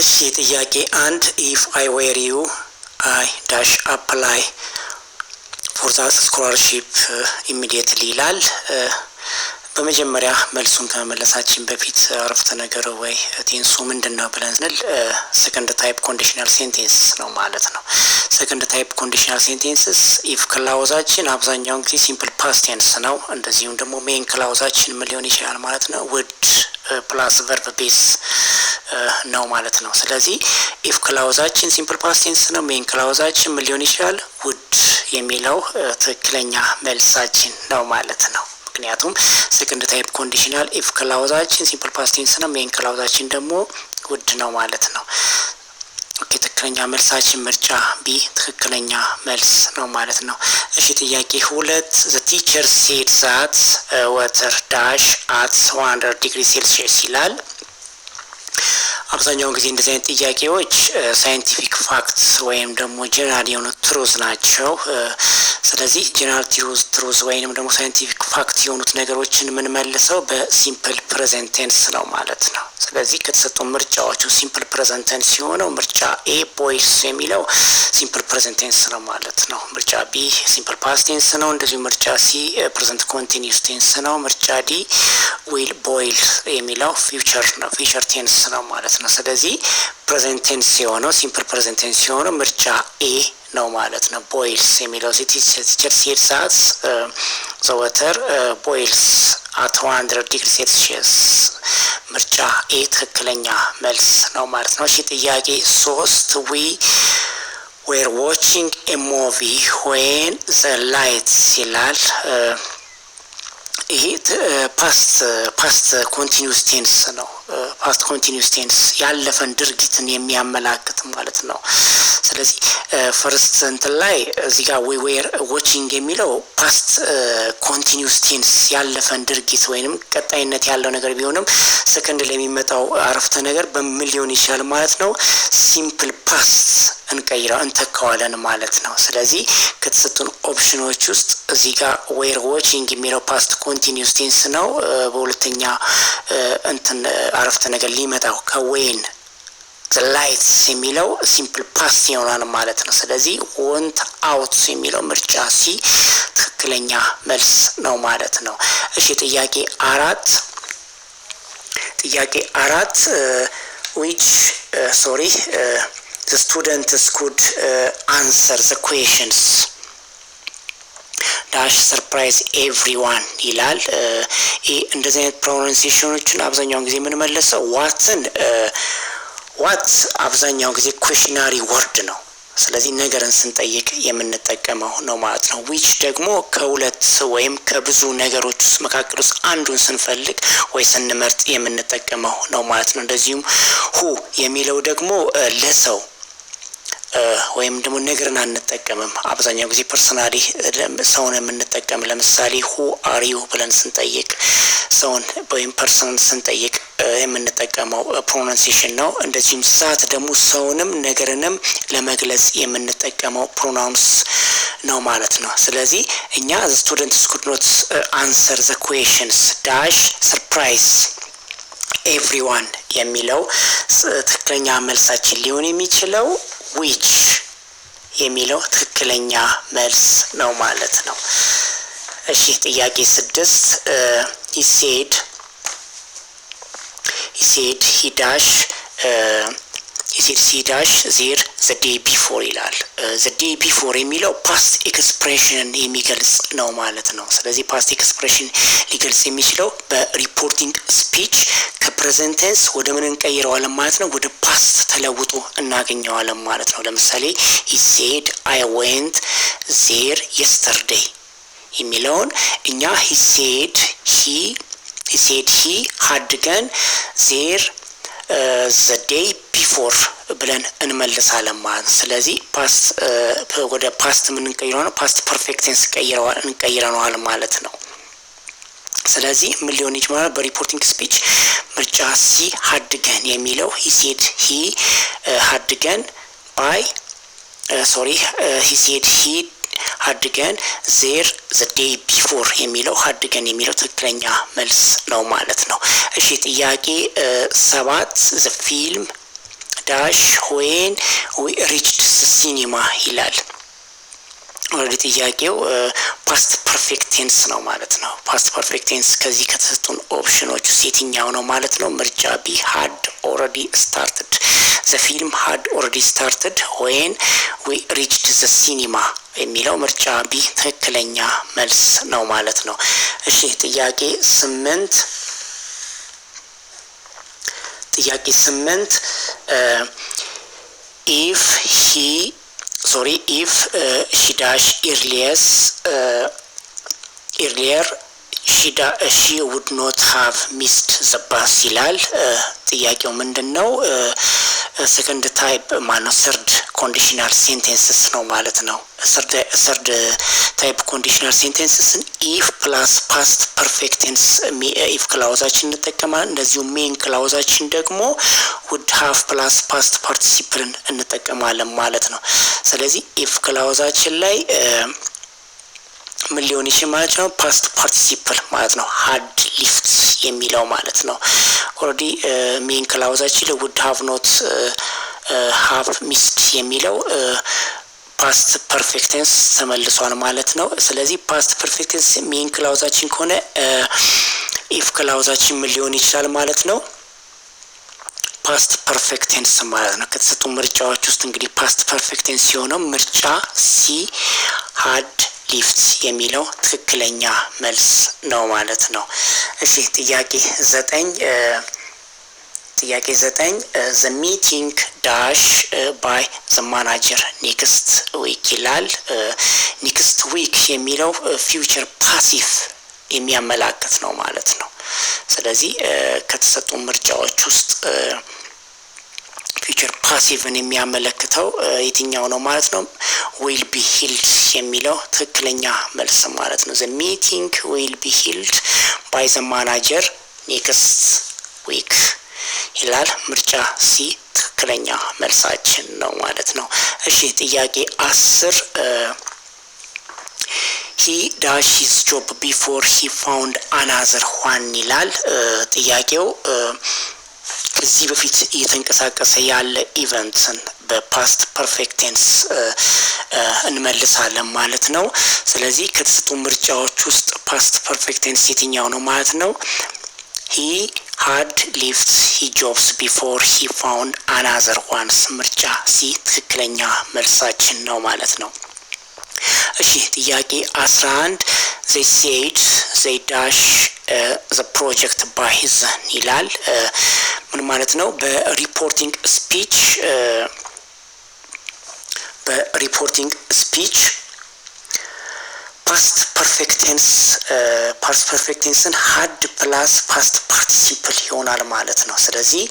እሺ ጥያቄ አንድ if I were you I dash apply for the scholarship immediately ይላል። በመጀመሪያ መልሱን ከመመለሳችን በፊት አረፍተ ነገር ወይ ቴንሱ ምንድነው ብለን ስንል second type conditional sentence ነው ማለት ነው። second type conditional sentences if clauseአችን አብዛኛውን ጊዜ simple past tense ነው። እንደዚሁም ደግሞ main clauseአችን ምን ሊሆን ይችላል ማለት ነው would plus verb base ነው ማለት ነው። ስለዚህ if clauseአችን simple past tense ነው main clauseአችን ምን ሊሆን ይችላል would የሚለው ትክክለኛ መልሳችን ነው ማለት ነው። ምክንያቱም second type conditional if clauseአችን simple past tense ነው main clauseአችን ደግሞ would ነው ማለት ነው። ኦኬ ትክክለኛ መልሳችን ምርጫ ቢ ትክክለኛ መልስ ነው ማለት ነው። እሺ ጥያቄ 2 the teacher said that water dash at 100 degrees Celsius ይላል። አብዛኛውን ጊዜ እንደዚህ አይነት ጥያቄዎች ሳይንቲፊክ ፋክትስ ወይም ደግሞ ጀነራል የሆኑ ትሩዝ ናቸው። ስለዚህ ጀነራል ትሩዝ ወይንም ደግሞ ሳይንቲፊክ ፋክት የሆኑት ነገሮችን ምን መልሰው በሲምፕል ፕሬዘንት ቴንስ ነው ማለት ነው። ስለዚህ ከተሰጡ ምርጫዎቹ ሲምፕል ፕሬዘንት ቴንስ ሲሆነው ምርጫ ኤ ቦይልስ የሚለው ሲምፕል ፕሬዘንት ቴንስ ነው ማለት ነው። ምርጫ ቢ ሲምፕል ፓስት ቴንስ ነው። እንደዚሁ ምርጫ ሲ ፕሬዘንት ኮንቲኒዩስ ቴንስ ነው። ምርጫ ዲ ዊል ቦይል የሚለው ፊውቸር ነው ፊውቸር ቴንስ ነው ማለት ነው። ስለዚህ ፕሬዘንት ቴንስ ሲሆነው ሲምፕል ፕሬዘንት ቴንስ ሲሆነው ምርጫ ኤ ነው ማለት ነው። ቦይልስ የሚለው teacher said that the water boils at 100 degrees Celsius ምርጫ ኤ ትክክለኛ መልስ ነው ማለት ነው። እሺ ጥያቄ 3 we were watching a movie when the lights ይላል። ይሄ ፓስት ኮንቲኒዩስ ቴንስ ነው። ፓስት ኮንቲኒዩስ ቴንስ ያለፈን ድርጊትን የሚያመላክት ማለት ነው። ስለዚህ ፈርስት እንትን ላይ እዚህ ጋር we were watching የሚለው ፓስት ኮንቲኒዩስ ቴንስ ያለፈን ድርጊት ወይንም ቀጣይነት ያለው ነገር ቢሆንም ሰከንድ ላይ የሚመጣው አረፍተ ነገር በምን ሊሆን ይችላል ማለት ነው ሲምፕል ፓስት እንተካዋለን ማለት ነው። ስለዚህ ከተሰጡን ኦፕሽኖች ውስጥ እዚህ ጋር were watching የሚለው ፓስት ኮንቲኒዩስ ቴንስ ነው። በሁለተኛ እንትን አረፍተ ነገር ሊመጣው ከዌን the lights የሚለው ሲምፕል ፓስት ይሆናል ማለት ነው። ስለዚህ went out የሚለው ምርጫ ሲ ትክክለኛ መልስ ነው ማለት ነው። እሺ ጥያቄ 4 which the students could answer the questions dash surprise everyone ይላል። እንደዚህ አይነት ፕሮናንሲዬሽኖችን አብዛኛውን ጊዜ ምን መለሰው what አብዛኛውን ጊዜ ኩዌሽናሪ ወርድ ነው። ስለዚህ ነገርን ስንጠይቅ የምንጠቀመው ነው ማለት ነው። which ደግሞ ከሁለት ወይም ከብዙ ነገሮች ውስጥ መካከል ውስጥ አንዱን ስንፈልግ ወይ ስንመርጥ የምንጠቀመው ነው ማለት ነው። እንደዚሁም who የሚለው ደግሞ ለሰው ወይም ደግሞ ነገርን አንጠቀምም። አብዛኛው ጊዜ ፐርሰናሊ ሰውን የምንጠቀም ለምሳሌ who are you ብለን ስንጠይቅ ሰውን ወይም ፐርሰንን ስንጠይቅ የምንጠቀመው ፕሮናንሲዬሽን ነው። እንደዚሁም ዛት ደግሞ ሰውንም ነገርንም ለመግለጽ የምንጠቀመው ፕሮናውንስ ነው ማለት ነው። ስለዚህ እኛ the students could not answer the questions dash surprise everyone የሚለው ትክክለኛ መልሳችን ሊሆን የሚችለው which የሚለው ትክክለኛ መልስ ነው ማለት ነው። እሺ ጥያቄ 6 he said he dash there the day before ይላል። the day before የሚለው past expression የሚገልጽ ነው ማለት ነው። ስለዚህ past expression ሊገልጽ የሚችለው በሪፖርቲንግ ስፒች ከፕሬዘንት ቴንስ ወደ ምን እንቀይረዋለን ማለት ነው ወደ ፓስት ተለውጦ እናገኘዋለን ማለት ነው። ለምሳሌ he said I went there yesterday የሚለውን እኛ he said he አድርገን there the day before ብለን እንመልሳለን ማለት ነው። ስለዚህ ፓስት ወደ ፓስት ምን እንቀይረዋለን ፓስት ፐርፌክት ቴንስ እንቀይረዋለን ማለት ነው። ስለዚህ ምን ሊሆን ይችላል በሪፖርቲንግ ስፒች ምርጫ ሲ አድርገን የሚለው he said he አድርገን he said he አድርገን there the day before የሚለው አድርገን የሚለው ትክክለኛ መልስ ነው ማለት ነው። እሺ ጥያቄ 7 the film ዳሽ ዌን ዊ ሪችድ ሲኒማ ይላል። ወደ ጥያቄው ፓስት ፐርፌክት ቴንስ ነው ማለት ነው። ፓስት ፐርፌክት ቴንስ ከዚህ ከተሰጡን ኦፕሽኖች ውስጥ የትኛው ነው ማለት ነው? ምርጫ ቢ had already started, the film had already started when we reached the cinema የሚለው ምርጫ ቢ ትክክለኛ መልስ ነው ማለት ነው። እሺ ጥያቄ 8 if she dash earlier she would not have missed the bus ይላል። ጥያቄው ምንድነው? ሰከንድ ታይፕ ማነው ሰርድ ኮንዲሽናል ሴንቴንስስ ነው ማለት ነው። ሰርድ ታይፕ ኮንዲሽናል ሴንቴንስስን ኢፍ ፕላስ ፓስት ፐርፌክት ቴንስ ኢፍ ክላውዛችን እንጠቀማለን። እንደዚሁ ሜን ክላውዛችን ደግሞ would have ፕላስ ፓስት ፓርቲሲፕልን እንጠቀማለን ማለት ነው። ስለዚህ ኢፍ ክላውዛችን ላይ ምን ሊሆን ይችላል ማለት ነው? ፓስት ፓርቲሲፕል ማለት ነው had lived የሚለው ማለት ነው። ኦልሬዲ ሜን ክላውዛችን would have not have missed የሚለው ፓስት ፐርፌክት ቴንስ ተመልሷል ማለት ነው። ስለዚህ ፓስት ፐርፌክት ቴንስ ሜን ክላውዛችን ከሆነ ኢፍ ክላውዛችን ምን ሊሆን ይችላል ማለት ነው? ፓስት ፐርፌክት ቴንስ ማለት ነው። ከተሰጡ ምርጫዎች ውስጥ እንግዲህ ፓስት ፐርፌክት ቴንስ ሲሆነው ምርጫ ሲ had lived የሚለው ትክክለኛ መልስ ነው ማለት ነው። እሺ ጥያቄ 9 the meeting dash by the manager next week ይላል። next week የሚለው future passive የሚያመላክት ነው ማለት ነው። ስለዚህ ከተሰጡ ምርጫዎች ውስጥ future passiveን የሚያመለክተው የትኛው ነው ማለት ነው? will be held የሚለው ትክክለኛ መልስ ማለት ነው። the meeting will be held by the manager next week ይላል። ምርጫ ሲ ትክክለኛ መልሳችን ነው ማለት ነው። እሺ ጥያቄ 10 he dash his job before he found another one ይላል። ጥያቄው ከዚህ በፊት እየተንቀሳቀሰ ያለ ኢቨንትን በፓስት ፐርፌክት ቴንስ እንመልሳለን ማለት ነው። ስለዚህ ከተሰጡ ምርጫዎች ውስጥ ፓስት ፐርፌክት ቴንስ የትኛው ነው ማለት ነው? he had left his jobs before he found another one ምርጫ ሲ ትክክለኛ መልሳችን ነው ማለት ነው። እሺ ጥያቄ 11 they said they dash the project by then ይላል። ምን ማለት ነው? በሪፖርቲንግ ስፒች ፓስት ፐርፌክት ቴንስን had ፕላስ ፓስት ፓርቲሲፕል ይሆናል ማለት ነው። ስለዚህ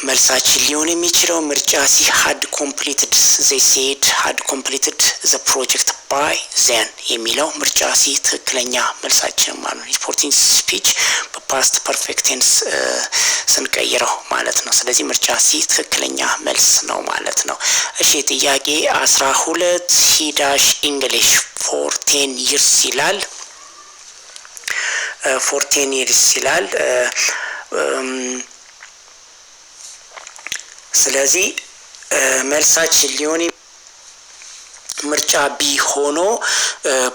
መልሳችን ሊሆን የሚችለው ምርጫ ሲ had completed they said had completed the project by then የሚለው ምርጫ ሲ ትክክለኛ መልሳችን ማለት ነው። ሪፖርቲንግ ስፒች በፓስት ፐርፌክት ቴንስ ስንቀይረው ማለት ነው። ስለዚህ ምርጫ ሲ ትክክለኛ መልስ ነው ማለት ነው። እሺ ጥያቄ 12 he dash English for 10 years ይላል። for 10 years ይላል። ስለዚህ መልሳችን ሊሆን ምርጫ ቢ ሆኖ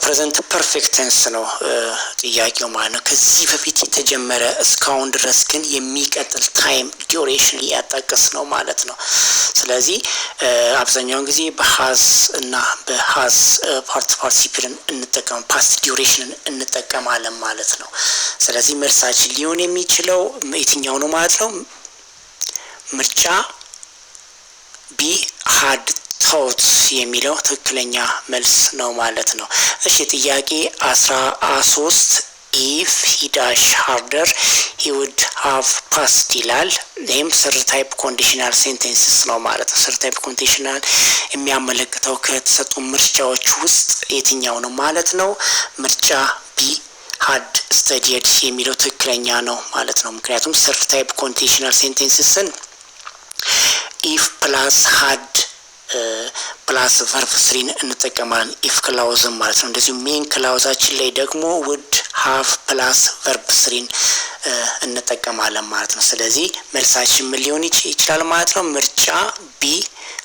ፕሬዘንት ፐርፌክት ቴንስ ነው ጥያቄው ማለት ነው። ከዚህ በፊት የተጀመረ እስካሁን ድረስ ግን የሚቀጥል ታይም ዲዩሬሽን ያጣቀስ ነው ማለት ነው። ስለዚህ አብዛኛውን ጊዜ በሃዝ እና በሃዝ ፓርቲሲፕልን እንጠቀም ፓስት ዲዩሬሽንን እንጠቀማለን ማለት ነው። ስለዚህ መልሳችን ሊሆን የሚችለው የትኛው ነው ማለት ነው? ምርጫ ቢ had thought የሚለው ትክክለኛ መልስ ነው ማለት ነው። እሺ ጥያቄ 13 if he dash harder he would have passed ይላል። ይህም third type conditional sentences ነው ማለት ነው። third type conditional የሚያመለክተው ከተሰጡ ምርጫዎች ውስጥ የትኛው ነው ማለት ነው? ምርጫ ቢ had studied የሚለው ትክክለኛ ነው ማለት ነው። ምክንያቱም third type conditional sentencesን if plus had + verb 3 እንጠቀማለን if ክላውዝ ማለት ነው። እንደዚህ ሜን ክላውዛችን ላይ ደግሞ would ሃቭ ፕላስ ቨርብ ስሪን እንጠቀማለን ማለት ነው። ስለዚህ መልሳችን ምን ሊሆን ይችላል ማለት ነው? ምርጫ ቢ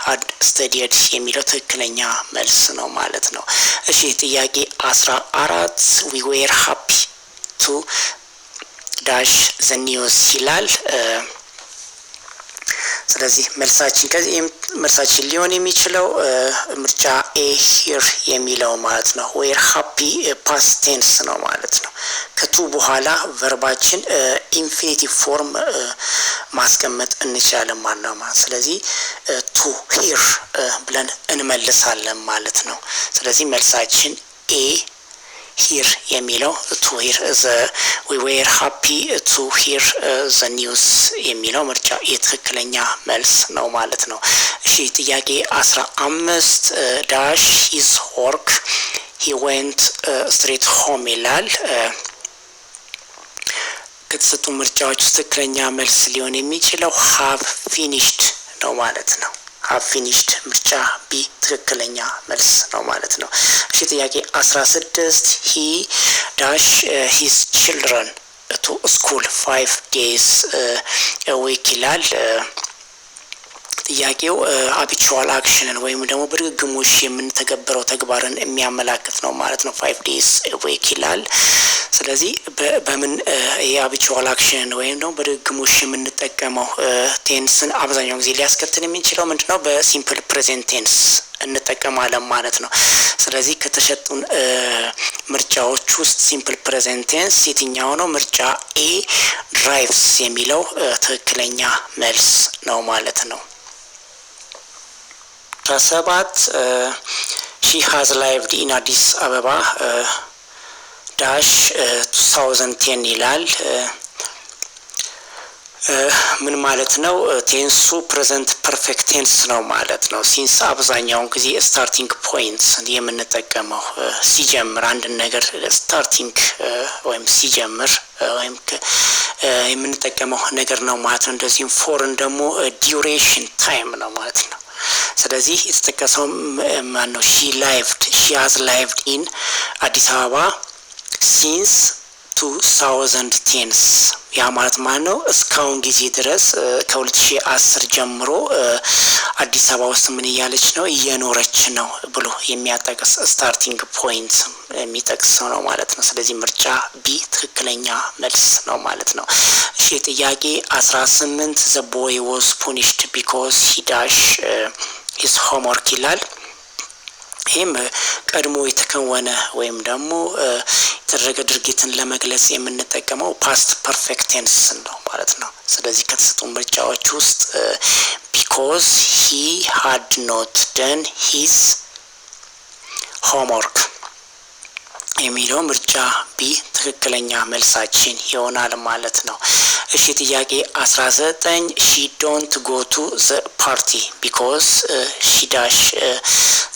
had studied የሚለው ትክክለኛ መልስ ነው ማለት ነው። እሺ ጥያቄ 14 we were happy to dash the news ይላል። ስለዚህ መልሳችን ሊሆን የሚችለው ምርጫ ኤ ሂር የሚለው ማለት ነው። ዌር ሃፒ ፓስት ቴንስ ነው ማለት ነው። ከቱ በኋላ ቨርባችን ኢንፊኒቲቭ ፎርም ማስቀመጥ እንችላለን ማለት ነው። ስለዚህ ቱ ሂር ብለን እንመልሳለን ማለት ነው። ስለዚህ መልሳችን ኤ ሂር የሚለው to hear we were happy to hear the news የሚለው ምርጫ የትክክለኛ መልስ ነው ማለት ነው። እሺ ጥያቄ 15 dash his work he went straight home ይላል። ከተሰጡ ምርጫዎች ትክክለኛ መልስ ሊሆን የሚችለው have finished ነው ማለት ነው። have finished ምርጫ ቢ ትክክለኛ መልስ ነው ማለት ነው። እሺ ጥያቄ 16 he dash his children to school 5 days a week ይላል። ጥያቄው habitual actionን ወይም ደግሞ በድግግሞሽ የምንተገብረው ተግባርን የሚያመላክት ነው ማለት ነው። 5 days a week ይላል። ስለዚህ በምን የhabitual action ወይም ደግሞ በድግግሞሽ የምንጠቀመው ቴንስን አብዛኛው ጊዜ ሊያስከትል የሚችለው ምንድነው? በሲምፕል ፕሬዘንት ቴንስ እንጠቀማለን ማለት ነው። ስለዚህ ከተሰጡን ምርጫዎች ውስጥ ሲምፕል ፕሬዘንት ቴንስ የትኛው ነው? ምርጫ ኤ ድራይቭስ የሚለው ትክክለኛ መልስ ነው ማለት ነው። 17 she has lived in Addis Ababa dash 2010 ይላል። ምን ማለት ነው? ቴንሱ ፕሬዘንት ፐርፌክት ቴንስ ነው ማለት ነው። ሲንስ አብዛኛውን ጊዜ ስታርቲንግ ፖይንት የምንጠቀመው ሲጀምር አንድ ነገር ስታርቲንግ ወይም ሲጀምር ወይም የምንጠቀመው ነገር ነው ማለት ነው። እንደዚህም ፎርን ደግሞ ዲዩሬሽን ታይም ነው ማለት ነው። ስለዚህ የተጠቀሰው ማን ነው? she has lived in አዲስ አበባ since 2010 ያ ማለት ማለት ነው እስካሁን ጊዜ ድረስ ከ2010 ጀምሮ አዲስ አበባ ውስጥ ምን እያለች ነው? እየኖረች ነው ብሎ የሚያጠቅስ ስታርቲንግ ፖይንት የሚጠቅስ ነው ማለት ነው። ስለዚህ ምርጫ ቢ ትክክለኛ መልስ ነው ማለት ነው። እሺ ጥያቄ 18 the boy was punished because he dash his homework ይላል። ይህም ቀድሞ የተከወነ ወይም ደግሞ የተደረገ ድርጊትን ለመግለጽ የምንጠቀመው ፓስት ፐርፌክት ቴንስ ነው ማለት ነው። ስለዚህ ከተሰጡ ምርጫዎች ውስጥ because he had not done his homework የሚለው ምርጫ ቢ ትክክለኛ መልሳችን ይሆናል ማለት ነው። እሺ ጥያቄ 19 she don't go to the party because she dash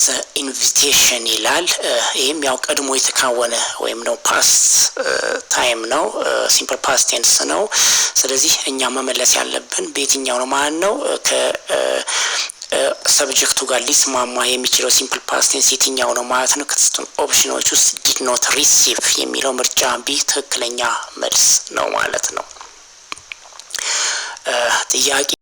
the invitation ይላል። ይሄም ያው ቀድሞ የተከወነ ወይም ነው ፓስት ታይም ነው፣ ሲምፕል ፓስት ቴንስ ነው። ስለዚህ እኛ መመለስ ያለብን በየትኛው ነው ማለት ነው? ሰብጀክቱ ጋር ሊስማማ የሚችለው ሲምፕል ፓስት ቴንስ የትኛው ነው ማለት ነው? ከተሰጡን ኦፕሽኖች ውስጥ did not receive የሚለው ምርጫ ቢ ትክክለኛ መልስ ነው ማለት ነው። ጥያቄ